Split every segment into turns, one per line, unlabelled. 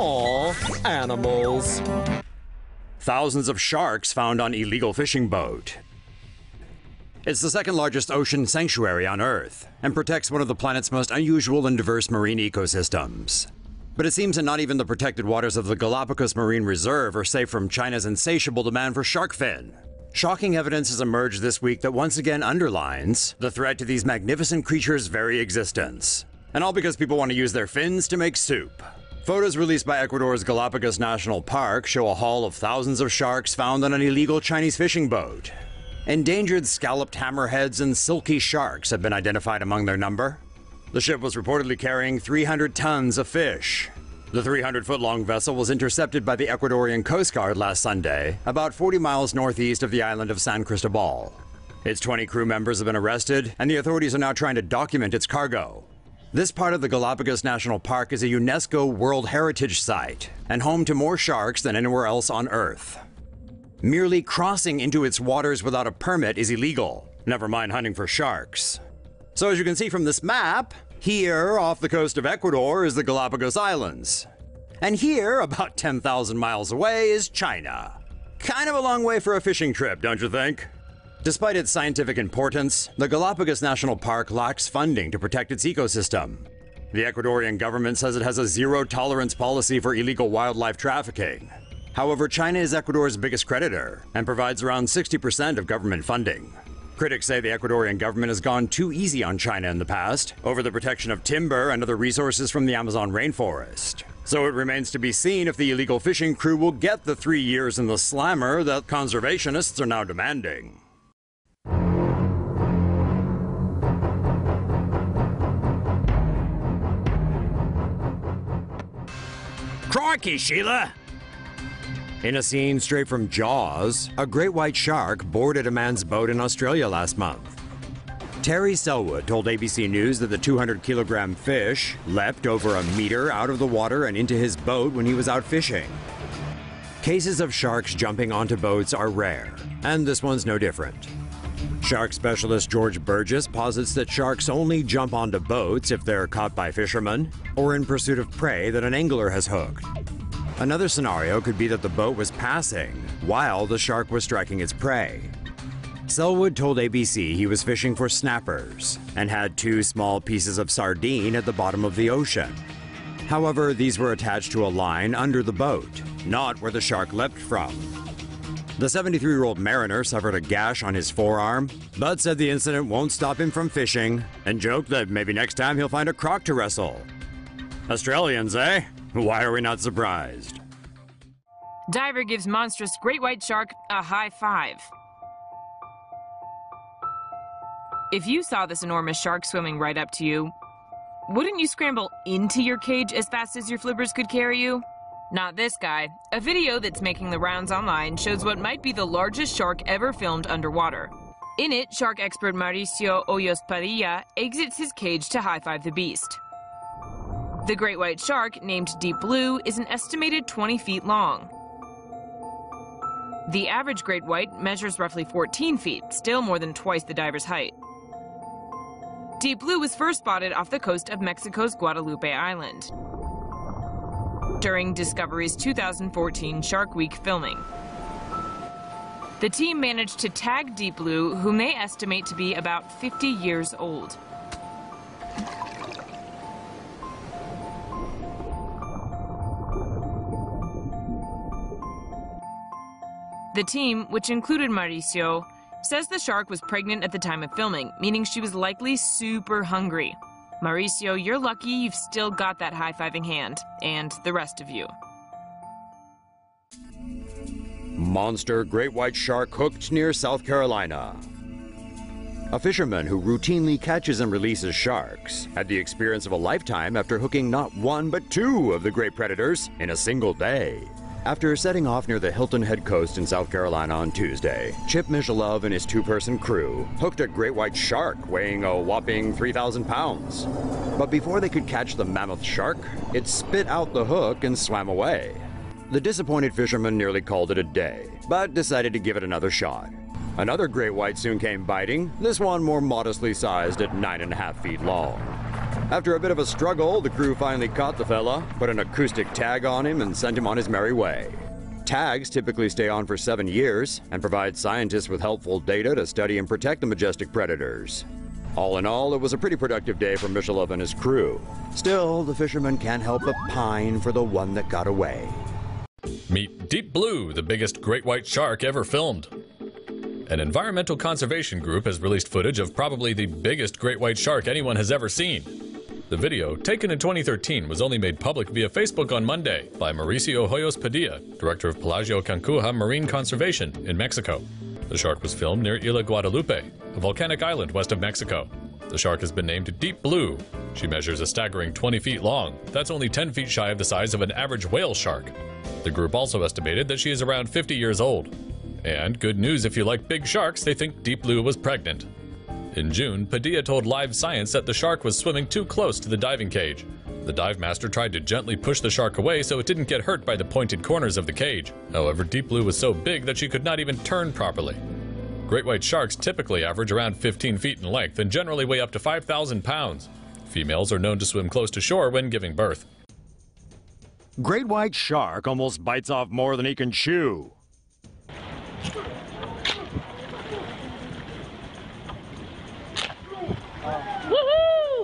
Aw, animals. Thousands of sharks found on illegal fishing boat. It's the second largest ocean sanctuary on Earth and protects one of the planet's most unusual and diverse marine ecosystems. But it seems that not even the protected waters of the Galapagos Marine Reserve are safe from China's insatiable demand for shark fin. Shocking evidence has emerged this week that once again underlines the threat to these magnificent creatures' very existence. And all because people want to use their fins to make soup. Photos released by Ecuador's Galapagos National Park show a haul of thousands of sharks found on an illegal Chinese fishing boat. Endangered scalloped hammerheads and silky sharks have been identified among their number. The ship was reportedly carrying 300 tons of fish. The 300-foot-long vessel was intercepted by the Ecuadorian Coast Guard last Sunday, about 40 miles northeast of the island of San Cristobal. Its 20 crew members have been arrested, and the authorities are now trying to document its cargo. This part of the Galapagos National Park is a UNESCO World Heritage Site and home to more sharks than anywhere else on Earth. Merely crossing into its waters without a permit is illegal, never mind hunting for sharks. So as you can see from this map, here off the coast of Ecuador is the Galapagos Islands. And here, about 10,000 miles away, is China. Kind of a long way for a fishing trip, don't you think? Despite its scientific importance, the Galapagos National Park lacks funding to protect its ecosystem. The Ecuadorian government says it has a zero-tolerance policy for illegal wildlife trafficking. However, China is Ecuador's biggest creditor and provides around 60% of government funding. Critics say the Ecuadorian government has gone too easy on China in the past over the protection of timber and other resources from the Amazon rainforest. So it remains to be seen if the illegal fishing crew will get the 3 years in the slammer that conservationists are now demanding. Crikey, Sheila! In a scene straight from Jaws, a great white shark boarded a man's boat in Australia last month. Terry Selwood told ABC News that the 200-kilogram fish leapt over a meter out of the water and into his boat when he was out fishing. Cases of sharks jumping onto boats are rare, and this one's no different. Shark specialist George Burgess posits that sharks only jump onto boats if they're caught by fishermen or in pursuit of prey that an angler has hooked. Another scenario could be that the boat was passing while the shark was striking its prey. Selwood told ABC he was fishing for snappers and had 2 small pieces of sardine at the bottom of the ocean. However, these were attached to a line under the boat, not where the shark leapt from. The 73-year-old mariner suffered a gash on his forearm, but said the incident won't stop him from fishing and joked that maybe next time he'll find a croc to wrestle. Australians, eh? Why are we not surprised?
Diver gives monstrous great white shark a high five. If you saw this enormous shark swimming right up to you, wouldn't you scramble into your cage as fast as your flippers could carry you? Not this guy. A video that's making the rounds online shows what might be the largest shark ever filmed underwater. In it, shark expert Mauricio Hoyos Padilla exits his cage to high-five the beast. The great white shark, named Deep Blue, is an estimated 20 feet long. The average great white measures roughly 14 feet, still more than twice the diver's height. Deep Blue was first spotted off the coast of Mexico's Guadalupe Island during Discovery's 2014 Shark Week filming. The team managed to tag Deep Blue, whom they estimate to be about 50 years old. The team, which included Mauricio, says the shark was pregnant at the time of filming, meaning she was likely super hungry. Mauricio, you're lucky you've still got that high-fiving hand, and the rest of you.
Monster great white shark hooked near South Carolina. A fisherman who routinely catches and releases sharks had the experience of a lifetime after hooking not 1 but 2 of the great predators in a single day. After setting off near the Hilton Head coast in South Carolina on Tuesday, Chip Mishalove and his 2-person crew hooked a great white shark weighing a whopping 3,000 pounds. But before they could catch the mammoth shark, it spit out the hook and swam away. The disappointed fisherman nearly called it a day, but decided to give it another shot. Another great white soon came biting, this one more modestly sized at 9.5 feet long. After a bit of a struggle, the crew finally caught the fella, put an acoustic tag on him, and sent him on his merry way. Tags typically stay on for 7 years and provide scientists with helpful data to study and protect the majestic predators. All in all, it was a pretty productive day for Mishalov and his crew. Still, the fishermen can't help but pine for the one that got away.
Meet Deep Blue, the biggest great white shark ever filmed. An environmental conservation group has released footage of probably the biggest great white shark anyone has ever seen. The video, taken in 2013, was only made public via Facebook on Monday by Mauricio Hoyos Padilla, director of Pelagio Cancuja Marine Conservation in Mexico. The shark was filmed near Isla Guadalupe, a volcanic island west of Mexico. The shark has been named Deep Blue. She measures a staggering 20 feet long. That's only 10 feet shy of the size of an average whale shark. The group also estimated that she is around 50 years old. And good news if you like big sharks, they think Deep Blue was pregnant. In June, Padilla told Live Science that the shark was swimming too close to the diving cage. The dive master tried to gently push the shark away so it didn't get hurt by the pointed corners of the cage. However, Deep Blue was so big that she could not even turn properly. Great white sharks typically average around 15 feet in length and generally weigh up to 5,000 pounds. Females are known to swim close to shore when giving birth.
Great white shark almost bites off more than he can chew.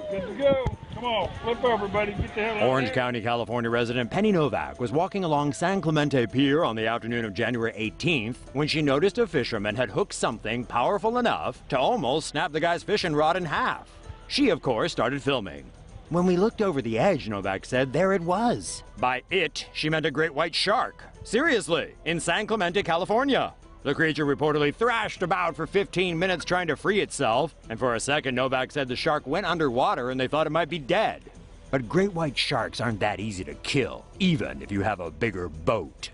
Good to go. Come on, flip over, buddy. Get the hell out
Orange
there.
County, California resident Penny Novak was walking along San Clemente Pier on the afternoon of January 18th when she noticed a fisherman had hooked something powerful enough to almost snap the guy's fishing rod in half. She, of course, started filming. When we looked over the edge, Novak said, there it was. By it, she meant a great white shark. Seriously, in San Clemente, California. The creature reportedly thrashed about for 15 minutes trying to free itself, and for a second Novak said the shark went underwater and they thought it might be dead. But great white sharks aren't that easy to kill, even if you have a bigger boat.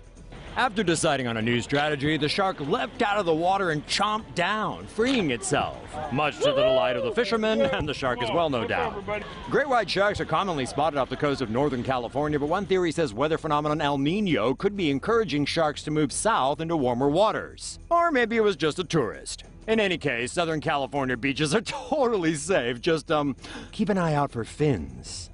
After deciding on a new strategy, the shark leapt out of the water and chomped down, freeing itself, much to the delight of the fishermen and the shark as well, no doubt. Great white sharks are commonly spotted off the coast of Northern California, but one theory says weather phenomenon El Nino could be encouraging sharks to move south into warmer waters. Or maybe it was just a tourist. In any case, Southern California beaches are totally safe. Just, keep an eye out for fins.